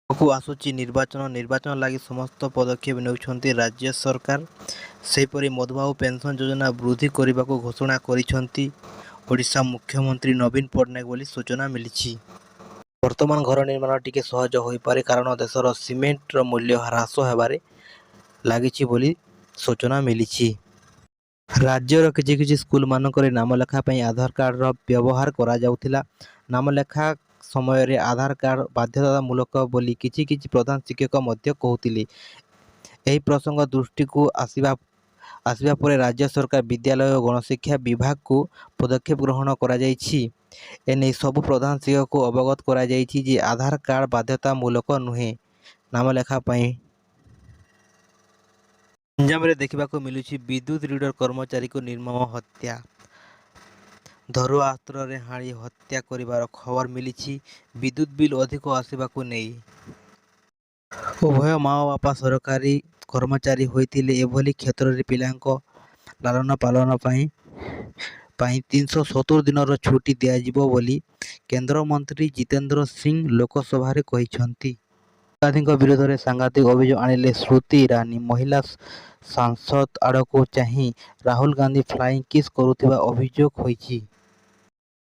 ଆଗକୁ ଆସୁଛି ନିର୍ବାଚନ ଲାଗି ସମସ୍ତ ପଦକ୍ଷେପ ନେଉଛନ୍ତି ରାଜ୍ୟ ସରକାର। ସେହିପରି ମଧୁବାବୁ ପେନସନ ଯୋଜନା ବୃଦ୍ଧି କରିବାକୁ ଘୋଷଣା କରିଛନ୍ତି ଓଡ଼ିଶା ମୁଖ୍ୟମନ୍ତ୍ରୀ ନବୀନ ପଟ୍ଟନାୟକ ବୋଲି ସୂଚନା ମିଳିଛି। ବର୍ତ୍ତମାନ ଘର ନିର୍ମାଣ ଟିକେ ସହଜ ହୋଇପାରେ କାରଣ ଦେଶର ସିମେଣ୍ଟର ମୂଲ୍ୟ ହ୍ରାସ ହେବାରେ ଲାଗିଛି ବୋଲି ସୂଚନା ମିଳିଛି। ରାଜ୍ୟର କିଛି ସ୍କୁଲମାନଙ୍କରେ ନାମଲେଖା ପାଇଁ ଆଧାର କାର୍ଡର ବ୍ୟବହାର କରାଯାଉଥିଲା। ନାମଲେଖା ସମୟରେ ଆଧାର କାର୍ଡ ବାଧ୍ୟତାମୂଳକ ବୋଲି କିଛି ପ୍ରଧାନ ଶିକ୍ଷକ ମଧ୍ୟ କହୁଥିଲେ। ଏହି ପ୍ରସଙ୍ଗ ଦୃଷ୍ଟିକୁ ଆସିବା ପରେ ରାଜ୍ୟ ସରକାର ବିଦ୍ୟାଳୟ ଓ ଗଣଶିକ୍ଷା ବିଭାଗକୁ ପଦକ୍ଷେପ ଗ୍ରହଣ କରାଯାଇଛି। ଏନେଇ ସବୁ ପ୍ରଧାନ ଶିକ୍ଷକଙ୍କୁ ଅବଗତ କରାଯାଇଛି ଯେ ଆଧାର କାର୍ଡ ବାଧ୍ୟତାମୂଳକ ନୁହେଁ ନାମଲେଖା ପାଇଁ। ଗଞ୍ଜାମରେ ଦେଖିବାକୁ ମିଳୁଛି ବିଦ୍ୟୁତ ରିଡର କର୍ମଚାରୀକୁ ନିର୍ମମ ହତ୍ୟା। ଧରୁଆ ଅସ୍ତ୍ରରେ ହାଣି ହତ୍ୟା କରିବାର ଖବର ମିଳିଛି। ବିଦ୍ୟୁତ ବିଲ୍ ଅଧିକ ଆସିବାକୁ ନେଇ ଉଭୟ ମା ଓ ବାପା ସରକାରୀ କର୍ମଚାରୀ ହୋଇଥିଲେ। ଏଭଳି କ୍ଷେତ୍ରରେ ପିଲାଙ୍କ ଲାଲନ ପାଳନ ପାଇଁ 370 ଦିନର ଛୁଟି ଦିଆଯିବ ବୋଲି କେନ୍ଦ୍ରମନ୍ତ୍ରୀ ଜିତେନ୍ଦ୍ର ସିଂ ଲୋକସଭାରେ କହିଛନ୍ତି। ଗାନ୍ଧୀଙ୍କ ବିରୋଧରେ ସାଂଘାତିକ ଅଭିଯୋଗ ଆଣିଲେ ସ୍ମୃତି ଇରାନୀ। ମହିଳା ସାଂସଦ ଆଡ଼କୁ ଚାହିଁ ରାହୁଲ ଗାନ୍ଧୀ ଫ୍ଲାଇଂ କିସ୍ କରୁଥିବା ଅଭିଯୋଗ ହୋଇଛି।